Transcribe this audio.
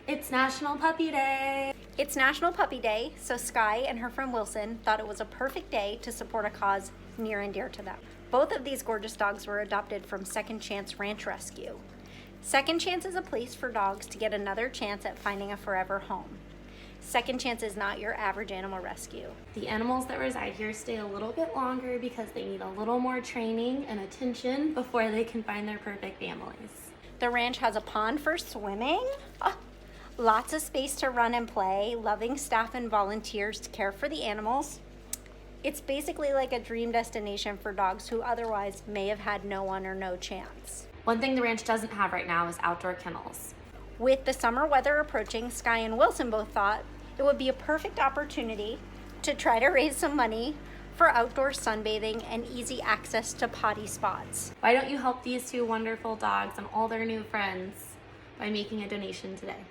It's National Puppy Day. It's National Puppy Day, so Sky and her friend Wilson thought it was a perfect day to support a cause near and dear to them. Both of these gorgeous dogs were adopted from Second Chance Ranch Rescue. Second Chance is a place for dogs to get another chance at finding a forever home. Second Chance is not your average animal rescue. The animals that reside here stay a little bit longer because they need a little more training and attention before they can find their perfect families. The ranch has a pond for swimming, lots of space to run and play, loving staff and volunteers to care for the animals. It's basically like a dream destination for dogs who otherwise may have had no one or no chance. One thing the ranch doesn't have right now is outdoor kennels. With the summer weather approaching, Sky and Wilson both thought it would be a perfect opportunity to try to raise some money for outdoor sunbathing and easy access to potty spots. Why don't you help these two wonderful dogs and all their new friends by making a donation today?